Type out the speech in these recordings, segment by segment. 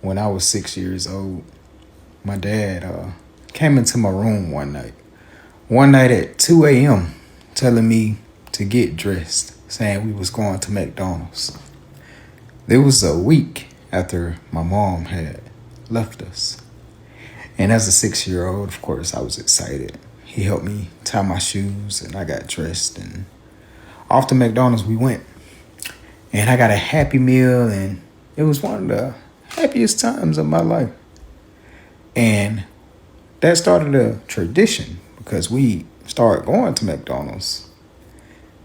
when I was 6 years old, my dad came into my room one night at 2 a.m., telling me to get dressed, saying we was going to McDonald's. It was a week after my mom had left us. And as a 6-year-old, of course, I was excited. He helped me tie my shoes and I got dressed, and off to McDonald's we went. And I got a Happy Meal, and it was one of the happiest times of my life. And that started a tradition because we started going to McDonald's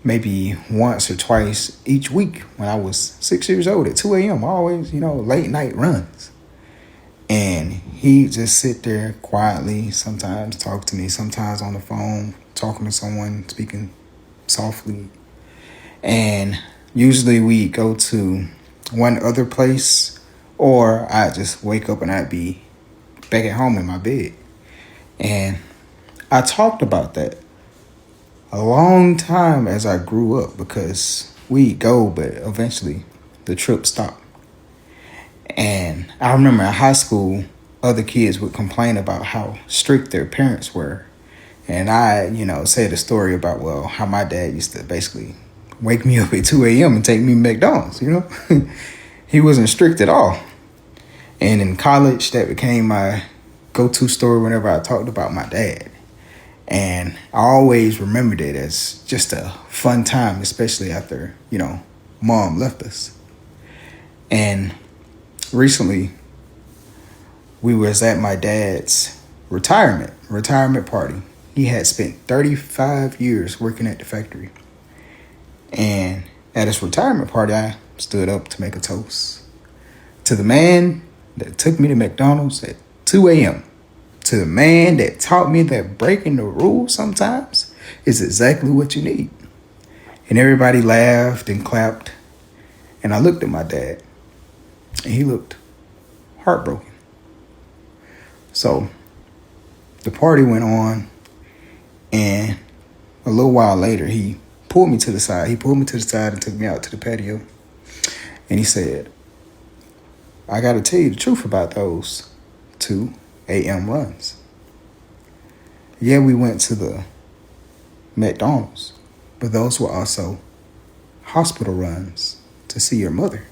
maybe once or twice each week when I was 6 years old at 2 a.m. Always, late night runs. And he'd just sit there quietly, sometimes talk to me, sometimes on the phone, talking to someone, speaking softly. And usually we go to one other place, or I'd just wake up and I'd be back at home in my bed. And I talked about that a long time as I grew up because we'd go, but eventually the trip stopped. And I remember in high school, other kids would complain about how strict their parents were. And I, said a story about, how my dad used to basically wake me up at 2 a.m. and take me to McDonald's, He wasn't strict at all. And in college, that became my go-to story whenever I talked about my dad. And I always remembered it as just a fun time, especially after, mom left us. And recently, we was at my dad's retirement party. He had spent 35 years working at the factory. And at his retirement party, I stood up to make a toast to the man that took me to McDonald's at 2 a.m., to the man that taught me that breaking the rules sometimes is exactly what you need. And everybody laughed and clapped. And I looked at my dad, and he looked heartbroken. So the party went on, and a little while later, he pulled me to the side. He pulled me to the side and took me out to the patio. And he said, I got to tell you the truth about those 2 a.m. runs. Yeah, we went to the McDonald's, but those were also hospital runs to see your mother.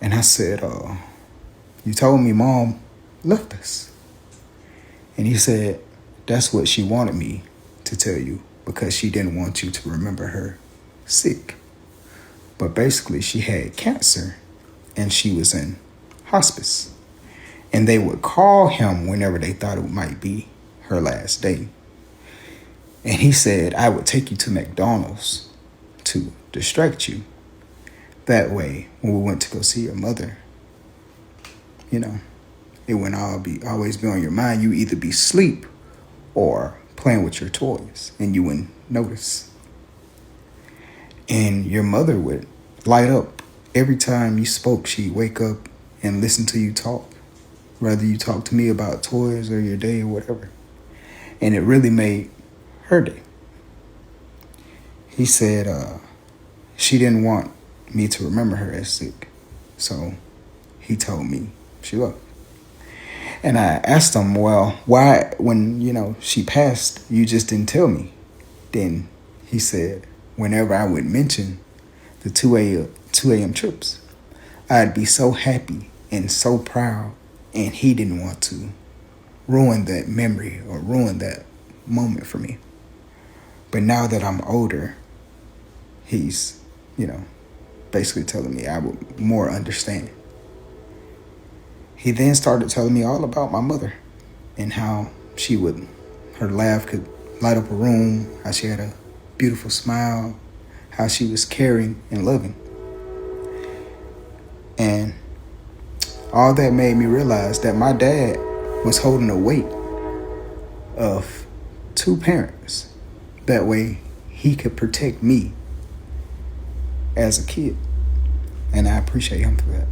And I said, you told me mom left us. And he said, that's what she wanted me to tell you because she didn't want you to remember her sick. But basically she had cancer and she was in hospice. And they would call him whenever they thought it might be her last day. And he said, I would take you to McDonald's to distract you. That way, when we went to go see your mother, it wouldn't always be on your mind. You either be asleep or playing with your toys, and you wouldn't notice. And your mother would light up every time you spoke. She'd wake up and listen to you talk, whether you talk to me about toys or your day or whatever. And it really made her day. He said she didn't want me to remember her as sick. So he told me she was. And I asked him, why, when, she passed, you just didn't tell me? Then he said, whenever I would mention the 2 a.m. trips, I'd be so happy and so proud. And he didn't want to ruin that memory or ruin that moment for me. But now that I'm older, he's, basically telling me I would more understand. He then started telling me all about my mother and how her laugh could light up a room, how she had a beautiful smile, how she was caring and loving. And all that made me realize that my dad was holding the weight of 2 parents. That way he could protect me as a kid. And I appreciate him for that.